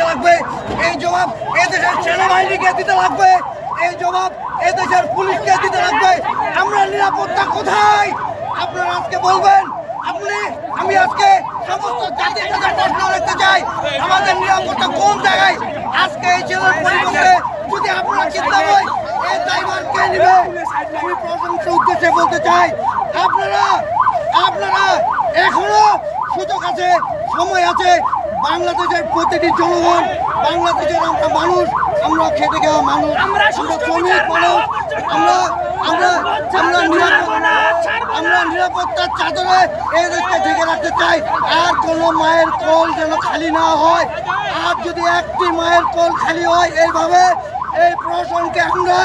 দিতে লাগবে, এই জবাব এদেশের সেনাবাহিনীকে দিতে লাগবে, এই জবাব এদেশের পুলিশকে দিতে লাগবে। আমরা নিরাপত্তা কোথায় আপনারা আজকে বলবেন? আমি আজকে সমস্ত জাতির কাছে প্রশ্ন রাখতে চাই, আমাদের নিরাপত্তা কোন জায়গায়? আজকে এই জেলার পরিবর্তে যদি আপনারা চিন্তা হয় এই দায়ভার কে নেবে? আমি প্রশাসনের উদ্দেশ্যে বলতে চাই, আপনারা এখনো সুযোগ আছে, সময় আছে। বাংলাদেশের প্রতিটি জনগণ, বাংলাদেশের আমরা মানুষ, আমরা খেটে খাওয়া মানুষ, আমরা শ্রমিক মানুষ, আমরা নিরাপত্তার চাদরে এই দেশকে ঢেকে রাখতে চাই। আর কোনো মায়ের কোল যেন খালি না হয়। আর যদি একটি মায়ের কোল খালি হয় এইভাবে, এই প্রশাসনকে আমরা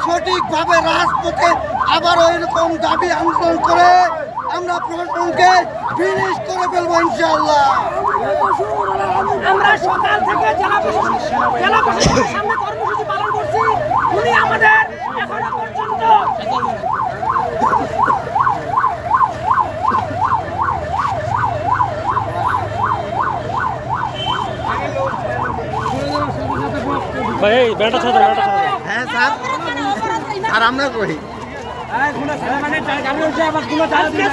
সঠিকভাবে রাজপথে আবারও এরকম দাবি আন্দোলন করে আমরা প্রশাসনকে ফিনিশ করে ফেলবো ইনশাআল্লাহ। আমরা সকাল থেকে জেলা প্রশাসনের সামনে কর্মসূচি পালন করছি। উনি আমাদের এখনো পর্যন্ত হ্যাঁ স্যার, আর আমরা করি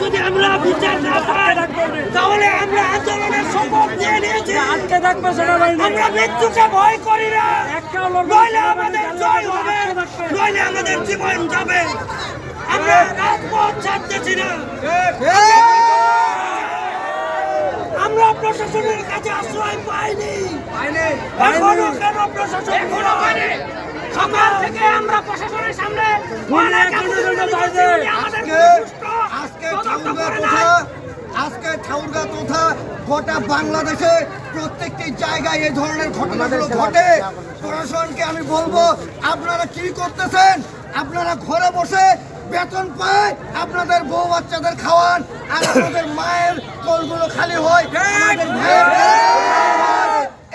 যদি আমরা বিচার না পাই তাহলে আমরা আন্দোলনের শপথ নিয়ে নিয়েছি। আমরা মৃত্যুকে ভয় করি না, নইলে আমাদের জয় হবে, নইলে আমাদের জীবন যাবে। আমরা রাজপথ ছাড়তেছি না। আমরা প্রশাসনের কাছে আশ্রয় পাইনি, এখনো কেন প্রশাসন সকাল থেকে আমরা প্রশাসনের সামনে আজকে ঠাকুরগাঁ তথা গোটা বাংলাদেশে প্রত্যেকটি জায়গায় এই ধরনের ঘটনাগুলো ঘটে। প্রশাসনকে আমি বলবো, আপনারা কি করতেছেন? আপনারা ঘরে বসে বেতন পায়, আপনাদের বউ বাচ্চাদের খাওয়ান, আর আপনাদের মায়ের কোলগুলো খালি হয়।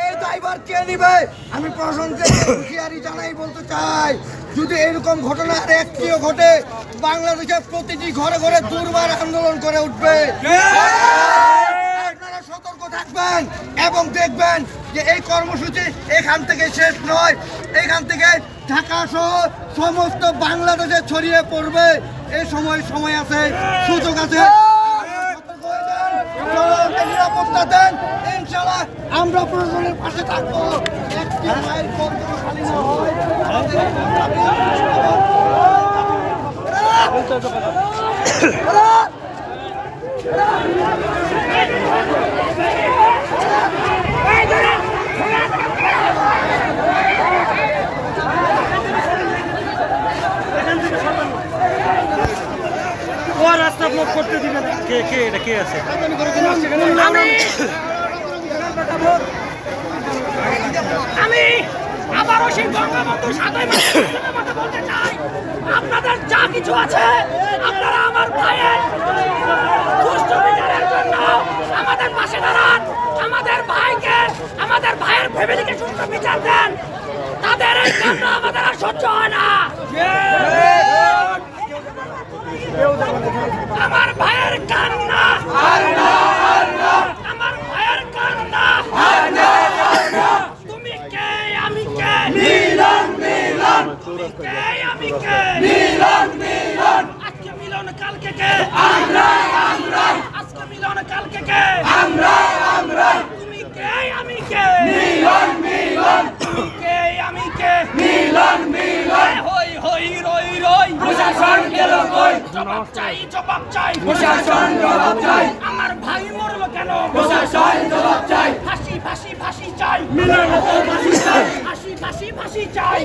এই দায়ভার কে নিবে? আমি প্রশাসনকে হুঁশিয়ারি জানাই বলতে চাই, যদি এরকম ঘটনা আর একটিও ঘটে, বাংলাদেশের প্রতিটি ঘরে ঘরে দুর্বার আন্দোলন করে উঠবে। আপনারা সতর্ক থাকবেন এবং দেখবেন যে এই কর্মসূচি এখান থেকে শেষ নয়, এখান থেকে ঢাকা সহ সমস্ত বাংলাদেশে ছড়িয়ে পড়বে। এই সময় আছে, সুযোগ আছে, নিরাপত্তা দেন, ইনশাআল্লাহ আমরা প্রশাসনের পাশে থাকবো। একটি মায়ের কর্তব্য খালি না হয়। রাস্তা ব্লক করতে দিবে না। কে এটা কে আছে? আমি আবারও সেই বঙ্গবন্ধু ৭ই মার্চ বলতে চাই, আপনাদের যা কিছু আছে আপনারা আমার ভাইয়ের সুষ্ঠু বিচারের জন্য আমাদের পাশে দাঁড়ান, আমাদের ভাইয়ের ফ্যামিলিকে সুষ্ঠু বিচার দেন। তাদের এই কান্না আমাদের আর সহ্য হয় না। আমার ভাইয়ের কান্না, আমার ভাইয়ের কান্না, তুমি কে আমি কে, মিলন মিলন, তুমি কে আমি কে, মিলন মিলন, আজকে মিলন কালকে কে, আমরা আমরা, আজকে মিলন কালকে কে, আমরা আমরা, তুমি কে আমি কে, মিলন মিলন, তুমি কে আমি কে, মিলন মিলন, হই হই রই রই, প্রশাসন গেল কই, জবাব চাই প্রশাসন জবাব চাই, আমার ভাই মরলো কেন, প্রশাসন জবাব চাই, ফাঁসি ফাঁসি ফাঁসি চাই, মিলন ফাঁসি চাই, ফাঁসি ফাঁসি ফাঁসি চাই।